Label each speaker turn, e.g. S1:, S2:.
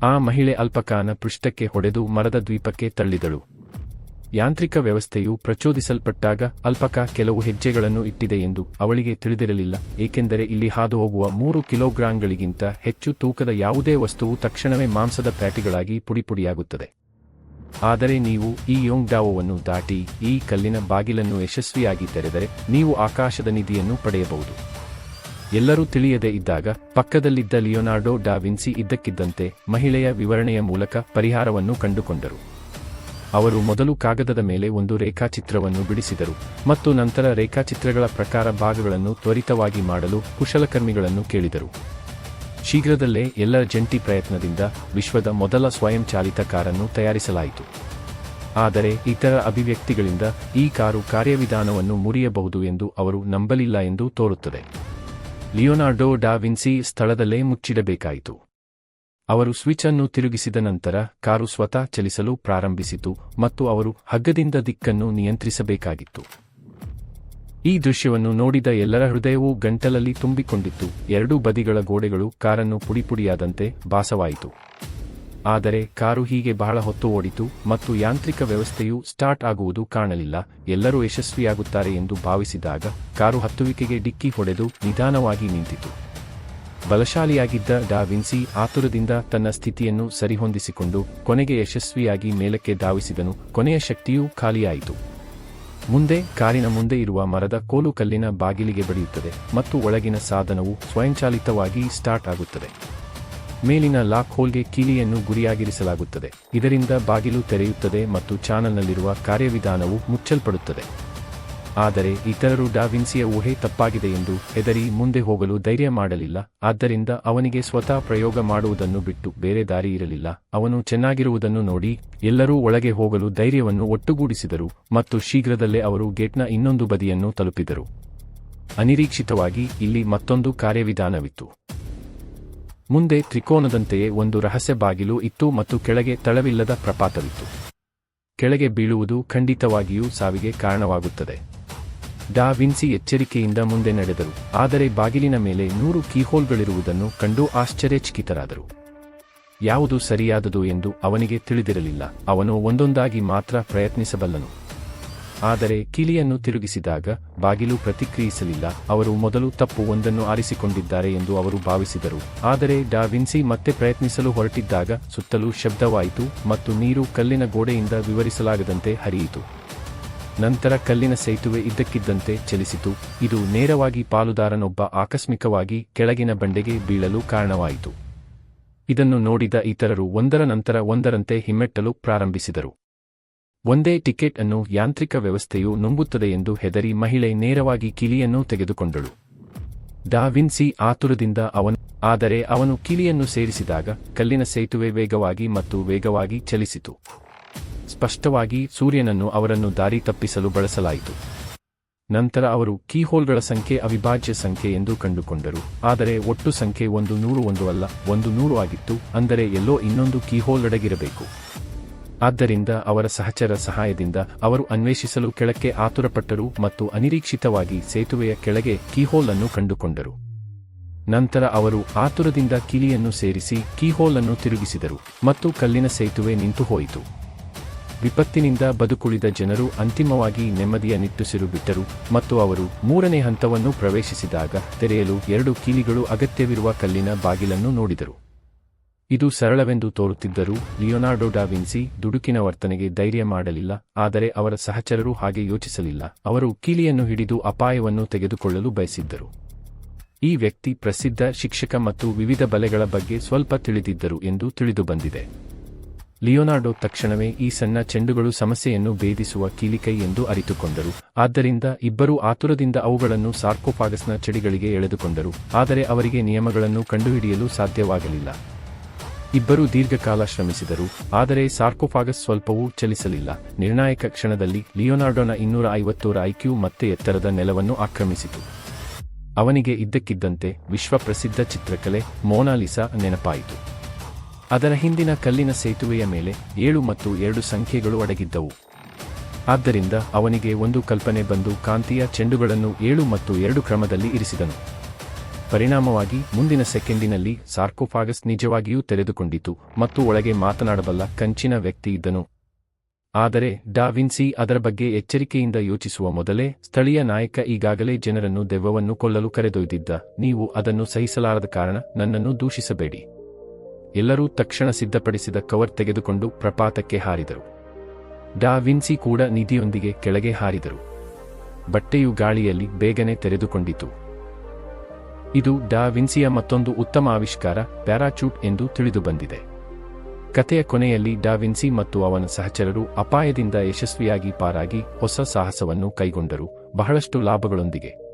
S1: ಆ ಮಹಿಳೆ ಅಲ್ಪಕಾನ ಪೃಷ್ಠಕ್ಕೆ ಹೊಡೆದು ಮರದ ದ್ವೀಪಕ್ಕೆ ತಳ್ಳಿದಳು. ಯಾಂತ್ರಿಕ ವ್ಯವಸ್ಥೆಯು ಪ್ರಚೋದಿಸಲ್ಪಟ್ಟಾಗ ಅಲ್ಪಕ ಕೆಲವು ಹೆಜ್ಜೆಗಳನ್ನು ಇಟ್ಟಿದೆ ಎಂದು ಅವಳಿಗೆ ತಿಳಿದಿರಲಿಲ್ಲ, ಏಕೆಂದರೆ ಇಲ್ಲಿ ಹಾದುಹೋಗುವ 3 ಕಿಲೋಗ್ರಾಂಗಳಿಗಿಂತ ಹೆಚ್ಚು ತೂಕದ ಯಾವುದೇ ವಸ್ತುವು ತಕ್ಷಣವೇ ಮಾಂಸದ ಪ್ಯಾಟಿಗಳಾಗಿ ಪುಡಿಪುಡಿಯಾಗುತ್ತದೆ. ಆದರೆ ನೀವು ಈ ಯೋಂಗ್ಡಾವೋವನ್ನು ದಾಟಿ ಈ ಕಲ್ಲಿನ ಬಾಗಿಲನ್ನು ಯಶಸ್ವಿಯಾಗಿ ತೆರೆದರೆ ನೀವು ಆಕಾಶದ ನಿಧಿಯನ್ನು ಪಡೆಯಬಹುದು. ಎಲ್ಲರೂ ತಿಳಿಯದೇ ಇದ್ದಾಗ ಪಕ್ಕದಲ್ಲಿದ್ದ ಲಿಯೋನಾರ್ಡೋ ಡಾ ವಿನ್ಸಿ ಇದ್ದಕ್ಕಿದ್ದಂತೆ ಮಹಿಳೆಯ ವಿವರಣೆಯ ಮೂಲಕ ಪರಿಹಾರವನ್ನು ಕಂಡುಕೊಂಡರು. ಅವರು ಮೊದಲು ಕಾಗದದ ಮೇಲೆ ಒಂದು ರೇಖಾಚಿತ್ರವನ್ನು ಬಿಡಿಸಿದರು ಮತ್ತು ನಂತರ ರೇಖಾಚಿತ್ರಗಳ ಪ್ರಕಾರ ಭಾಗಗಳನ್ನು ತ್ವರಿತವಾಗಿ ಮಾಡಲು ಕುಶಲಕರ್ಮಿಗಳನ್ನು ಕೇಳಿದರು. ಶೀಘ್ರದಲ್ಲೇ ಎಲ್ಲರ ಜಂಟಿ ಪ್ರಯತ್ನದಿಂದ ವಿಶ್ವದ ಮೊದಲ ಸ್ವಯಂಚಾಲಿತ ಕಾರನ್ನು ತಯಾರಿಸಲಾಯಿತು. ಆದರೆ ಇತರ ಅಭಿವ್ಯಕ್ತಿಗಳಿಂದ ಈ ಕಾರು ಕಾರ್ಯವಿಧಾನವನ್ನು ಮುರಿಯಬಹುದು ಎಂದು ಅವರು ನಂಬಲಿಲ್ಲ ಎಂದು ತೋರುತ್ತದೆ. ಲಿಯೋನಾರ್ಡೋ ಡಾ ವಿನ್ಸಿ ಸ್ಥಳದಲ್ಲೇ ಮುಚ್ಚಿಡಬೇಕಾಯಿತು. ಅವರು ಸ್ವಿಚ್ ಅನ್ನು ತಿರುಗಿಸಿದ ನಂತರ ಕಾರು ಸ್ವತಃ ಚಲಿಸಲು ಪ್ರಾರಂಭಿಸಿತು ಮತ್ತು ಅವರು ಹಗ್ಗದಿಂದ ದಿಕ್ಕನ್ನು ನಿಯಂತ್ರಿಸಬೇಕಾಗಿತ್ತು. ಈ ದೃಶ್ಯವನ್ನು ನೋಡಿದ ಎಲ್ಲರ ಹೃದಯವೂ ಗಂಟಲಲ್ಲಿ ತುಂಬಿಕೊಂಡಿತ್ತು. ಎರಡೂ ಬದಿಗಳ ಗೋಡೆಗಳು ಕಾರನ್ನು ಪುಡಿಪುಡಿಯಾದಂತೆ ಭಾಸವಾಯಿತು. ಆದರೆ ಕಾರು ಹೀಗೆ ಬಹಳ ಹೊತ್ತು ಓಡಿತು ಮತ್ತು ಯಾಂತ್ರಿಕ ವ್ಯವಸ್ಥೆಯು ಸ್ಟಾರ್ಟ್ ಆಗುವುದು ಕಾಣಲಿಲ್ಲ. ಎಲ್ಲರೂ ಯಶಸ್ವಿಯಾಗುತ್ತಾರೆ ಎಂದು ಭಾವಿಸಿದಾಗ ಕಾರು ಹತ್ತುವಿಕೆಗೆ ಡಿಕ್ಕಿ ಹೊಡೆದು ನಿಧಾನವಾಗಿ ನಿಂತಿತು. ಬಲಶಾಲಿಯಾಗಿದ್ದ ಡಾ ವಿನ್ಸಿ ಆತುರದಿಂದ ತನ್ನ ಸ್ಥಿತಿಯನ್ನು ಸರಿಹೊಂದಿಸಿಕೊಂಡು ಕೊನೆಗೆ ಯಶಸ್ವಿಯಾಗಿ ಮೇಲಕ್ಕೆ ಧಾವಿಸಿದನು. ಕೊನೆಯ ಶಕ್ತಿಯೂ ಖಾಲಿಯಾಯಿತು. ಮುಂದೆ ಕಾರಿನ ಮುಂದೆ ಇರುವ ಮರದ ಕೋಲು ಕಲ್ಲಿನ ಬಾಗಿಲಿಗೆ ಬಡಿಯುತ್ತದೆ ಮತ್ತು ಒಳಗಿನ ಸಾಧನವು ಸ್ವಯಂಚಾಲಿತವಾಗಿ ಸ್ಟಾರ್ಟ್ ಆಗುತ್ತದೆ. ಮೇಲಿನ ಲಾಕ್ ಹೋಲ್ಗೆ ಕೀಲಿಯನ್ನು ಗುರಿಯಾಗಿರಿಸಲಾಗುತ್ತದೆ. ಇದರಿಂದ ಬಾಗಿಲು ತೆರೆಯುತ್ತದೆ ಮತ್ತು ಚಾನಲ್ನಲ್ಲಿರುವ ಕಾರ್ಯವಿಧಾನವು ಮುಚ್ಚಲ್ಪಡುತ್ತದೆ. ಆದರೆ ಇತರರು ಡಾ ವಿನ್ಸಿಯ ಊಹೆ ತಪ್ಪಾಗಿದೆ ಎಂದು ಹೆದರಿ ಮುಂದೆ ಹೋಗಲು ಧೈರ್ಯ ಮಾಡಲಿಲ್ಲ. ಆದ್ದರಿಂದ ಅವನಿಗೆ ಸ್ವತಃ ಪ್ರಯೋಗ ಮಾಡುವುದನ್ನು ಬಿಟ್ಟು ಬೇರೆ ದಾರಿ ಇರಲಿಲ್ಲ. ಅವನು ಚೆನ್ನಾಗಿರುವುದನ್ನು ನೋಡಿ ಎಲ್ಲರೂ ಒಳಗೆ ಹೋಗಲು ಧೈರ್ಯವನ್ನು ಒಟ್ಟುಗೂಡಿಸಿದರು ಮತ್ತು ಶೀಘ್ರದಲ್ಲೇ ಅವರು ಗೇಟ್ನ ಇನ್ನೊಂದು ಬದಿಯನ್ನು ತಲುಪಿದರು. ಅನಿರೀಕ್ಷಿತವಾಗಿ ಇಲ್ಲಿ ಮತ್ತೊಂದು ಕಾರ್ಯವಿಧಾನವಿತ್ತು. ಮುಂದೆ ತ್ರಿಕೋನದಂತೆಯೇ ಒಂದು ರಹಸ್ಯ ಬಾಗಿಲು ಇತ್ತು ಮತ್ತು ಕೆಳಗೆ ತಳವಿಲ್ಲದ ಪ್ರಪಾತವಿತ್ತು. ಕೆಳಗೆ ಬೀಳುವುದು ಖಂಡಿತವಾಗಿಯೂ ಸಾವಿಗೆ ಕಾರಣವಾಗುತ್ತದೆ. ಡಾ ವಿನ್ಸಿ ಎಚ್ಚರಿಕೆಯಿಂದ ಮುಂದೆ ನಡೆದರು. ಆದರೆ ಬಾಗಿಲಿನ ಮೇಲೆ 100 ಕೀಹೋಲ್ಗಳಿರುವುದನ್ನು ಕಂಡು ಆಶ್ಚರ್ಯಚಕಿತರಾದರು. ಯಾವುದು ಸರಿಯಾದದು ಎಂದು ಅವನಿಗೆ ತಿಳಿದಿರಲಿಲ್ಲ. ಅವನು ಒಂದೊಂದಾಗಿ ಮಾತ್ರ ಪ್ರಯತ್ನಿಸಬಲ್ಲನು. ಆದರೆ ಕೀಲಿಯನ್ನು ತಿರುಗಿಸಿದಾಗ ಬಾಗಿಲು ಪ್ರತಿಕ್ರಿಯಿಸಲಿಲ್ಲ. ಅವರು ಮೊದಲು ತಪ್ಪು ಒಂದನ್ನು ಆರಿಸಿಕೊಂಡಿದ್ದಾರೆ ಎಂದು ಅವರು ಭಾವಿಸಿದರು. ಆದರೆ ಡಾ ವಿನ್ಸಿ ಮತ್ತೆ ಪ್ರಯತ್ನಿಸಲು ಹೊರಟಿದ್ದಾಗ ಸುತ್ತಲೂ ಶಬ್ದವಾಯಿತು ಮತ್ತು ನೀರು ಕಲ್ಲಿನ ಗೋಡೆಯಿಂದ ವಿವರಿಸಲಾಗದಂತೆ ಹರಿಯಿತು. ನಂತರ ಕಲ್ಲಿನ ಸೇತುವೆ ಇದ್ದಕ್ಕಿದ್ದಂತೆ ಚಲಿಸಿತು. ಇದು ನೇರವಾಗಿ ಪಾಲುದಾರನೊಬ್ಬ ಆಕಸ್ಮಿಕವಾಗಿ ಕೆಳಗಿನ ಬಂಡೆಗೆ ಬೀಳಲು ಕಾರಣವಾಯಿತು. ಇದನ್ನು ನೋಡಿದ ಇತರರು ಒಂದರ ನಂತರ ಒಂದರಂತೆ ಹಿಮ್ಮೆಟ್ಟಲು ಪ್ರಾರಂಭಿಸಿದರು. ಒಂದೇ ಟಿಕೆಟ್ ಅನ್ನು ಯಾಂತ್ರಿಕ ವ್ಯವಸ್ಥೆಯು ನುಂಗುತ್ತದೆ ಎಂದು ಹೆದರಿ ಮಹಿಳೆ ನೇರವಾಗಿ ಕೀಲಿಯನ್ನು ತೆಗೆದುಕೊಂಡಳು. ಡಾ ವಿನ್ಸಿ ಆತುರದಿಂದ ಆದರೆ ಅವನು ಕೀಲಿಯನ್ನು ಸೇರಿಸಿದಾಗ ಕಲ್ಲಿನ ಸೇತುವೆ ವೇಗವಾಗಿ ಮತ್ತು ವೇಗವಾಗಿ ಚಲಿಸಿತು. ಸ್ಪಷ್ಟವಾಗಿ ಸೂರ್ಯನನ್ನು ಅವರನ್ನು ದಾರಿ ತಪ್ಪಿಸಲು ಬಳಸಲಾಯಿತು. ನಂತರ ಅವರು ಕೀಹೋಲ್ಗಳ ಸಂಖ್ಯೆ ಅವಿಭಾಜ್ಯ ಸಂಖ್ಯೆ ಎಂದು ಕಂಡುಕೊಂಡರು. ಆದರೆ ಒಟ್ಟು ಸಂಖ್ಯೆ 101 ಅಲ್ಲ, 100 ಆಗಿತ್ತು. ಅಂದರೆ ಎಲ್ಲೋ ಇನ್ನೊಂದು ಕೀಹೋಲ್ ಅಡಗಿರಬೇಕು. ಆದ್ದರಿಂದ ಅವರ ಸಹಚರ ಸಹಾಯದಿಂದ ಅವರು ಅನ್ವೇಷಿಸಲು ಕೆಳಕ್ಕೆ ಆತುರಪಟ್ಟರು ಮತ್ತು ಅನಿರೀಕ್ಷಿತವಾಗಿ ಸೇತುವೆಯ ಕೆಳಗೆ ಕೀಹೋಲ್ ಅನ್ನು ಕಂಡುಕೊಂಡರು. ನಂತರ ಅವರು ಆತುರದಿಂದ ಕೀಲಿಯನ್ನು ಸೇರಿಸಿ ಕೀಹೋಲ್ ಅನ್ನು ತಿರುಗಿಸಿದರು ಮತ್ತು ಕಲ್ಲಿನ ಸೇತುವೆ ನಿಂತು ಹೋಯಿತು. ವಿಪತ್ತಿನಿಂದ ಬದುಕುಳಿದ ಜನರು ಅಂತಿಮವಾಗಿ ನೆಮ್ಮದಿಯ ನಿಟ್ಟುಸಿರು ಬಿಟ್ಟರು ಮತ್ತು ಅವರು 3ನೇ ಹಂತವನ್ನು ಪ್ರವೇಶಿಸಿದಾಗ ತೆರೆಯಲು 2 ಕೀಲಿಗಳು ಅಗತ್ಯವಿರುವ ಕಲ್ಲಿನ ಬಾಗಿಲನ್ನು ನೋಡಿದರು. ಇದು ಸರಳವೆಂದು ತೋರುತ್ತಿದ್ದರೂ ಲಿಯೋನಾರ್ಡೋ ಡಾ ವಿನ್ಸಿ ದುಡುಕಿನ ವರ್ತನೆಗೆ ಧೈರ್ಯ ಮಾಡಲಿಲ್ಲ. ಆದರೆ ಅವರ ಸಹಚರರು ಹಾಗೆ ಯೋಚಿಸಲಿಲ್ಲ. ಅವರು ಕೀಲಿಯನ್ನು ಹಿಡಿದು ಅಪಾಯವನ್ನು ತೆಗೆದುಕೊಳ್ಳಲು ಬಯಸಿದ್ದರು. ಈ ವ್ಯಕ್ತಿ ಪ್ರಸಿದ್ಧ ಶಿಕ್ಷಕ ಮತ್ತು ವಿವಿಧ ಬಲೆಗಳ ಬಗ್ಗೆ ಸ್ವಲ್ಪ ತಿಳಿದಿದ್ದರು ಎಂದು ತಿಳಿದುಬಂದಿದೆ. ಲಿಯೋನಾರ್ಡೋ ತಕ್ಷಣವೇ ಈ ಸಣ್ಣ ಚೆಂಡುಗಳು ಸಮಸ್ಯೆಯನ್ನು ಭೇದಿಸುವ ಕೀಲಿಕೈ ಎಂದು ಅರಿತುಕೊಂಡರು. ಆದ್ದರಿಂದ ಇಬ್ಬರೂ ಆತುರದಿಂದ ಅವುಗಳನ್ನು ಸಾರ್ಕೋಫಾಗಸ್ನ ಚಡಿಗಳಿಗೆ ಎಳೆದುಕೊಂಡರು. ಆದರೆ ಅವರಿಗೆ ನಿಯಮಗಳನ್ನು ಕಂಡುಹಿಡಿಯಲು ಸಾಧ್ಯವಾಗಲಿಲ್ಲ. ಇಬ್ಬರೂ ದೀರ್ಘಕಾಲ ಶ್ರಮಿಸಿದರು, ಆದರೆ ಸಾರ್ಕೋಫಾಗಸ್ ಸ್ವಲ್ಪವೂ ಚಲಿಸಲಿಲ್ಲ. ನಿರ್ಣಾಯಕ ಕ್ಷಣದಲ್ಲಿ ಲಿಯೋನಾರ್ಡೋನ 250 ಐಕ್ಯೂ ಮತ್ತೆ ಎತ್ತರದ ನೆಲವನ್ನು ಆಕ್ರಮಿಸಿತು. ಅವನಿಗೆ ಇದ್ದಕ್ಕಿದ್ದಂತೆ ವಿಶ್ವಪ್ರಸಿದ್ಧ ಚಿತ್ರಕಲೆ ಮೊನಾಲಿಸಾ ನೆನಪಾಯಿತು. ಅದರ ಹಿಂದಿನ ಕಲ್ಲಿನ ಸೇತುವೆಯ ಮೇಲೆ 7 ಮತ್ತು 2 ಸಂಖ್ಯೆಗಳು ಅಡಗಿದ್ದವು. ಆದ್ದರಿಂದ ಅವನಿಗೆ ಒಂದು ಕಲ್ಪನೆ ಬಂದು ಕಾಂತೀಯ ಚೆಂಡುಗಳನ್ನು 7 ಮತ್ತು 2 ಕ್ರಮದಲ್ಲಿ ಇರಿಸಿದನು. ಪರಿಣಾಮವಾಗಿ ಮುಂದಿನ ಸೆಕೆಂಡಿನಲ್ಲಿ ಸಾರ್ಕೋಫಾಗಸ್ ನಿಜವಾಗಿಯೂ ತೆರೆದುಕೊಂಡಿತು ಮತ್ತು ಒಳಗೆ ಮಾತನಾಡಬಲ್ಲ ಕಂಚಿನ ವ್ಯಕ್ತಿ ಇದ್ದನು. ಆದರೆ ಡಾ ವಿನ್ಸಿ ಅದರ ಬಗ್ಗೆ ಎಚ್ಚರಿಕೆಯಿಂದ ಯೋಚಿಸುವ ಮೊದಲೇ ಸ್ಥಳೀಯ ನಾಯಕ ಈಗಾಗಲೇ ಜನರನ್ನು ದೆವ್ವವನ್ನು ಕೊಲ್ಲಲು ಕರೆದೊಯ್ದಿದ್ದ. ನೀವು ಅದನ್ನು ಸಹಿಸಲಾರದ ಕಾರಣ ನನ್ನನ್ನು ದೂಷಿಸಬೇಡಿ. ಎಲ್ಲರೂ ತಕ್ಷಣ ಸಿದ್ಧಪಡಿಸಿದ ಕವರ್ ತೆಗೆದುಕೊಂಡು ಪ್ರಪಾತಕ್ಕೆ ಹಾರಿದರು. ಡಾ ವಿನ್ಸಿ ಕೂಡ ನಿಧಿಯೊಂದಿಗೆ ಕೆಳಗೆ ಹಾರಿದರು. ಬಟ್ಟೆಯು ಗಾಳಿಯಲ್ಲಿ ಬೇಗನೆ ತೆರೆದುಕೊಂಡಿತು. ಇದು ಡಾ ವಿನ್ಸಿಯ ಮತ್ತೊಂದು ಉತ್ತಮ ಆವಿಷ್ಕಾರ, ಪ್ಯಾರಾಚೂಟ್ ಎಂದು ತಿಳಿದುಬಂದಿದೆ. ಕಥೆಯ ಕೊನೆಯಲ್ಲಿ ಡಾ ವಿನ್ಸಿ ಮತ್ತು ಅವನ ಸಹಚರರು ಅಪಾಯದಿಂದ ಯಶಸ್ವಿಯಾಗಿ ಪಾರಾಗಿ ಹೊಸ ಸಾಹಸವನ್ನು ಕೈಗೊಂಡರು, ಬಹಳಷ್ಟು ಲಾಭಗಳೊಂದಿಗೆ.